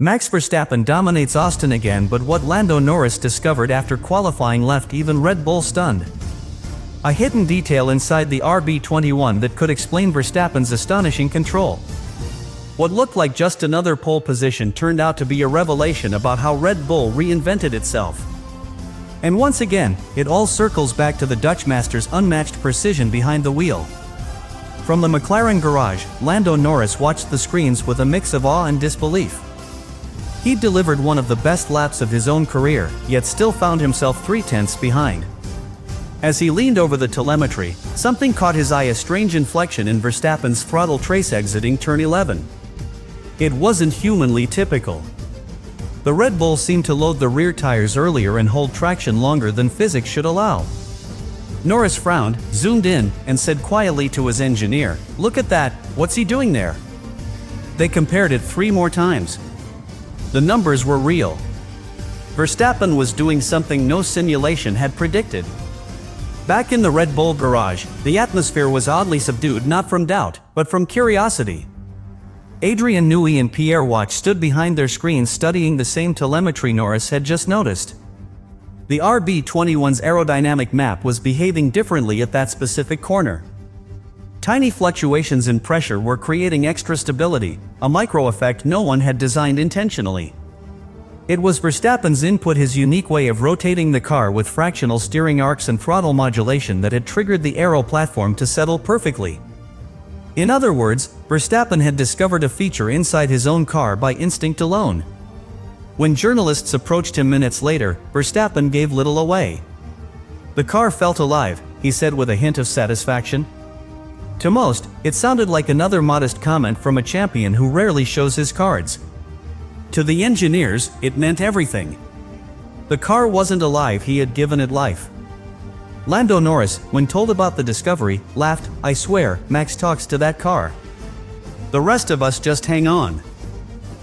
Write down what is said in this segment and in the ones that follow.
Max Verstappen dominates Austin again, but what Lando Norris discovered after qualifying left even Red Bull stunned. A hidden detail inside the RB21 that could explain Verstappen's astonishing control. What looked like just another pole position turned out to be a revelation about how Red Bull reinvented itself. And once again, it all circles back to the Dutchmaster's unmatched precision behind the wheel. From the McLaren garage, Lando Norris watched the screens with a mix of awe and disbelief. He delivered one of the best laps of his own career, yet still found himself 3/10ths behind. As he leaned over the telemetry, something caught his eye: a strange inflection in Verstappen's throttle trace exiting turn 11. It wasn't humanly typical. The Red Bull seemed to load the rear tires earlier and hold traction longer than physics should allow. Norris frowned, zoomed in, and said quietly to his engineer, "Look at that, what's he doing there?" They compared it 3 more times. The numbers were real. Verstappen was doing something no simulation had predicted. Back in the Red Bull garage, the atmosphere was oddly subdued, not from doubt, but from curiosity. Adrian Newey and Pierre Watt stood behind their screens studying the same telemetry Norris had just noticed. The RB21's aerodynamic map was behaving differently at that specific corner. Tiny fluctuations in pressure were creating extra stability, a micro effect no one had designed intentionally. It was Verstappen's input, his unique way of rotating the car with fractional steering arcs and throttle modulation, that had triggered the aero platform to settle perfectly. In other words, Verstappen had discovered a feature inside his own car by instinct alone. When journalists approached him minutes later, Verstappen gave little away. "The car felt alive," he said with a hint of satisfaction. To most, it sounded like another modest comment from a champion who rarely shows his cards. To the engineers, it meant everything. The car wasn't alive, he had given it life. Lando Norris, when told about the discovery, laughed, "I swear, Max talks to that car. The rest of us just hang on."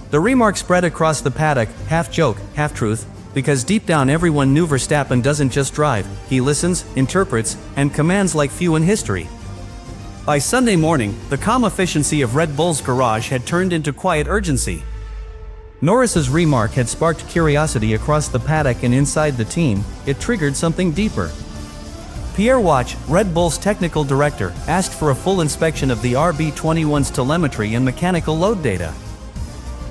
The remark spread across the paddock, half joke, half truth, because deep down everyone knew Verstappen doesn't just drive, he listens, interprets, and commands like few in history. By Sunday morning, the calm efficiency of Red Bull's garage had turned into quiet urgency. Norris's remark had sparked curiosity across the paddock and inside the team. It triggered something deeper. Pierre Watt, Red Bull's technical director, asked for a full inspection of the RB21's telemetry and mechanical load data.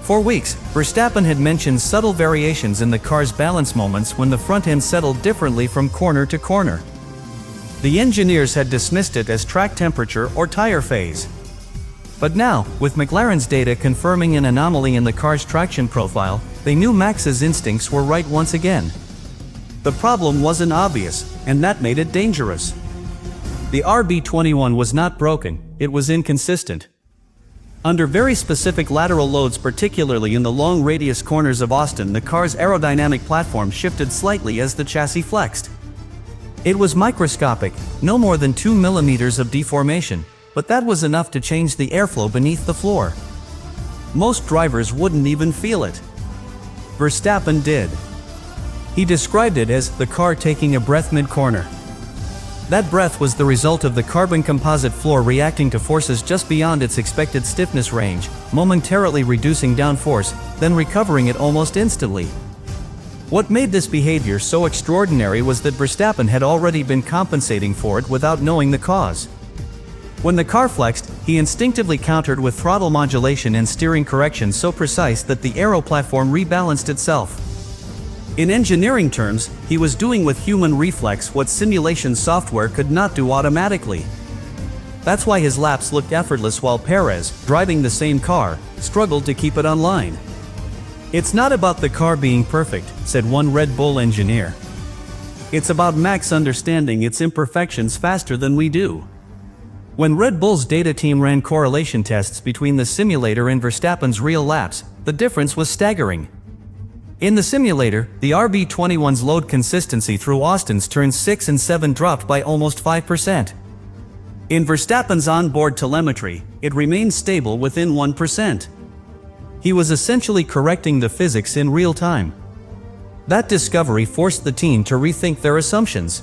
For weeks, Verstappen had mentioned subtle variations in the car's balance moments when the front end settled differently from corner to corner. The engineers had dismissed it as track temperature or tire phase. But now, with McLaren's data confirming an anomaly in the car's traction profile, they knew Max's instincts were right once again. The problem wasn't obvious, and that made it dangerous. The RB21 was not broken, it was inconsistent. Under very specific lateral loads, particularly in the long radius corners of Austin, the car's aerodynamic platform shifted slightly as the chassis flexed. It was microscopic, no more than 2 millimeters of deformation, but that was enough to change the airflow beneath the floor. Most drivers wouldn't even feel it. Verstappen did. He described it as the car taking a breath mid-corner. That breath was the result of the carbon composite floor reacting to forces just beyond its expected stiffness range, momentarily reducing downforce, then recovering it almost instantly. What made this behavior so extraordinary was that Verstappen had already been compensating for it without knowing the cause. When the car flexed, he instinctively countered with throttle modulation and steering correction so precise that the aero platform rebalanced itself. In engineering terms, he was doing with human reflex what simulation software could not do automatically. That's why his laps looked effortless while Perez, driving the same car, struggled to keep it online. "It's not about the car being perfect," said one Red Bull engineer. "It's about Max understanding its imperfections faster than we do." When Red Bull's data team ran correlation tests between the simulator and Verstappen's real laps, the difference was staggering. In the simulator, the RB21's load consistency through Austin's turns 6 and 7 dropped by almost 5%. In Verstappen's onboard telemetry, it remained stable within 1%. He was essentially correcting the physics in real time. That discovery forced the team to rethink their assumptions.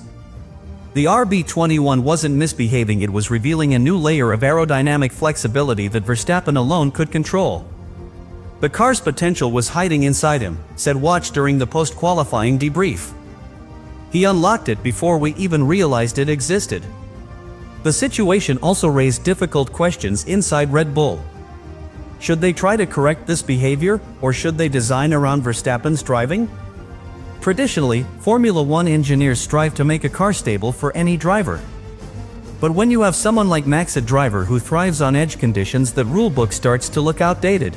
The RB21 wasn't misbehaving, it was revealing a new layer of aerodynamic flexibility that Verstappen alone could control. The car's potential was hiding inside him, said Watch during the post-qualifying debrief. He unlocked it before we even realized it existed. The situation also raised difficult questions inside Red Bull. Should they try to correct this behavior, or should they design around Verstappen's driving? Traditionally, Formula One engineers strive to make a car stable for any driver. But when you have someone like Max, a driver who thrives on edge conditions, the rulebook starts to look outdated.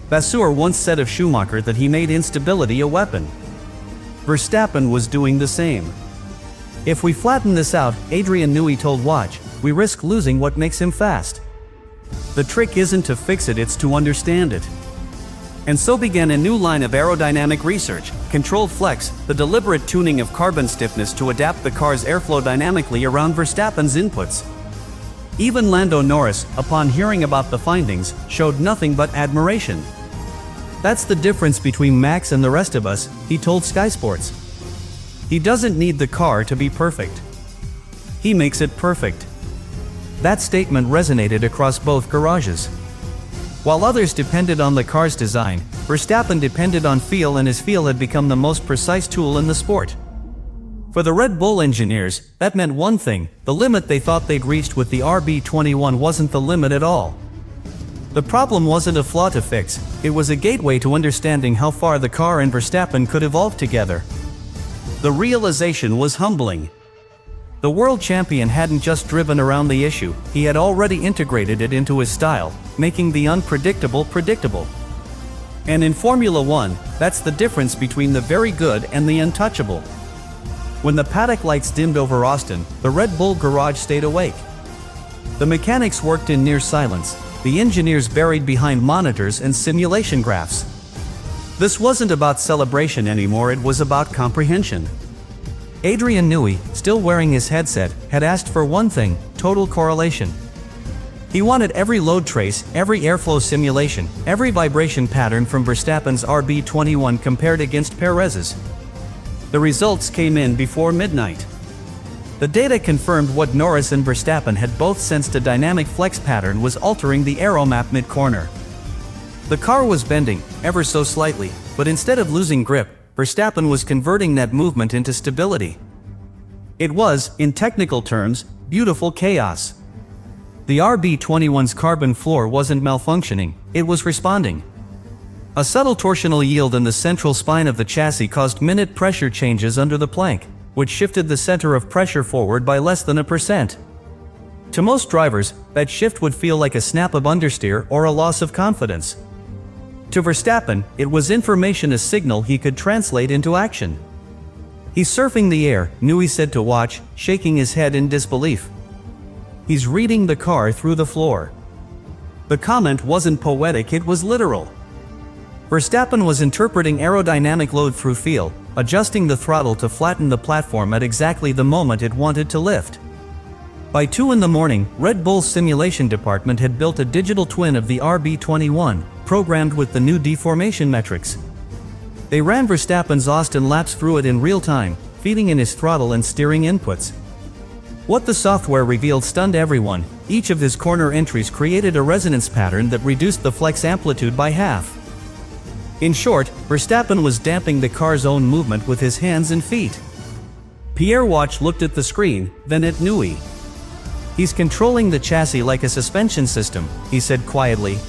Vasseur once said of Schumacher that he made instability a weapon. Verstappen was doing the same. If we flatten this out, Adrian Newey told Watch, we risk losing what makes him fast. The trick isn't to fix it, it's to understand it. And so began a new line of aerodynamic research, controlled flex, the deliberate tuning of carbon stiffness to adapt the car's airflow dynamically around Verstappen's inputs. Even Lando Norris, upon hearing about the findings, showed nothing but admiration. That's the difference between Max and the rest of us, he told Sky Sports. He doesn't need the car to be perfect. He makes it perfect. That statement resonated across both garages. While others depended on the car's design, Verstappen depended on feel, and his feel had become the most precise tool in the sport. For the Red Bull engineers, that meant one thing: the limit they thought they'd reached with the RB21 wasn't the limit at all. The problem wasn't a flaw to fix, it was a gateway to understanding how far the car and Verstappen could evolve together. The realization was humbling. The world champion hadn't just driven around the issue, he had already integrated it into his style, making the unpredictable predictable. And in Formula One, that's the difference between the very good and the untouchable. When the paddock lights dimmed over Austin, the Red Bull garage stayed awake. The mechanics worked in near silence, the engineers buried behind monitors and simulation graphs. This wasn't about celebration anymore, it was about comprehension. Adrian Newey, still wearing his headset, had asked for one thing: total correlation. He wanted every load trace, every airflow simulation, every vibration pattern from Verstappen's RB21 compared against Perez's. The results came in before midnight. The data confirmed what Norris and Verstappen had both sensed: a dynamic flex pattern was altering the aero map mid-corner. The car was bending, ever so slightly, but instead of losing grip, Verstappen was converting that movement into stability. It was, in technical terms, beautiful chaos. The RB21's carbon floor wasn't malfunctioning, it was responding. A subtle torsional yield in the central spine of the chassis caused minute pressure changes under the plank, which shifted the center of pressure forward by less than 1%. To most drivers, that shift would feel like a snap of understeer or a loss of confidence. To Verstappen, it was information, a signal he could translate into action. He's surfing the air, Newey said to Watch, shaking his head in disbelief. He's reading the car through the floor. The comment wasn't poetic, it was literal. Verstappen was interpreting aerodynamic load through feel, adjusting the throttle to flatten the platform at exactly the moment it wanted to lift. By 2 in the morning, Red Bull's simulation department had built a digital twin of the RB21, programmed with the new deformation metrics. They ran Verstappen's Austin laps through it in real time, feeding in his throttle and steering inputs. What the software revealed stunned everyone: each of his corner entries created a resonance pattern that reduced the flex amplitude by half. In short, Verstappen was damping the car's own movement with his hands and feet. Pierre Watch looked at the screen, then at Newey. He's controlling the chassis like a suspension system, he said quietly.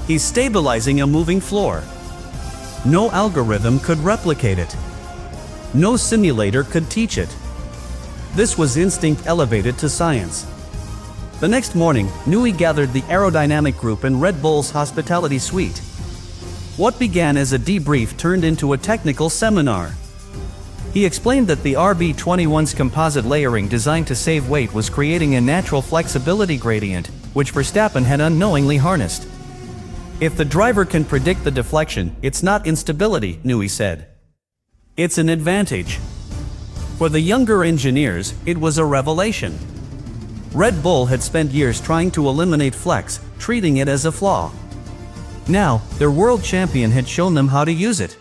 He's stabilizing a moving floor. No algorithm could replicate it. No simulator could teach it. This was instinct elevated to science. The next morning, Newey gathered the aerodynamic group in Red Bull's hospitality suite. What began as a debrief turned into a technical seminar. He explained that the RB21's composite layering designed to save weight was creating a natural flexibility gradient, which Verstappen had unknowingly harnessed. If the driver can predict the deflection, it's not instability, Newey said. It's an advantage. For the younger engineers, it was a revelation. Red Bull had spent years trying to eliminate flex, treating it as a flaw. Now, their world champion had shown them how to use it.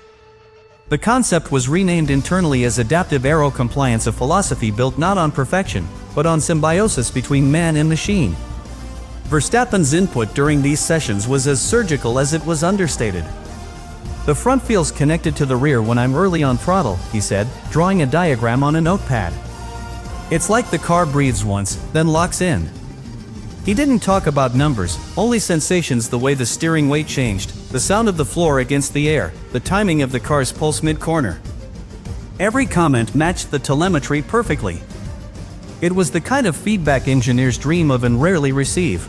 The concept was renamed internally as adaptive aero compliance, a philosophy built not on perfection, but on symbiosis between man and machine. Verstappen's input during these sessions was as surgical as it was understated. The front feels connected to the rear when I'm early on throttle, he said, drawing a diagram on a notepad. It's like the car breathes once, then locks in. He didn't talk about numbers, only sensations, the way the steering weight changed, the sound of the floor against the air, the timing of the car's pulse mid-corner. Every comment matched the telemetry perfectly. It was the kind of feedback engineers dream of and rarely receive.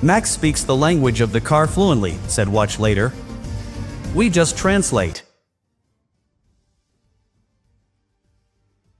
Max speaks the language of the car fluently, said Watch later. We just translate.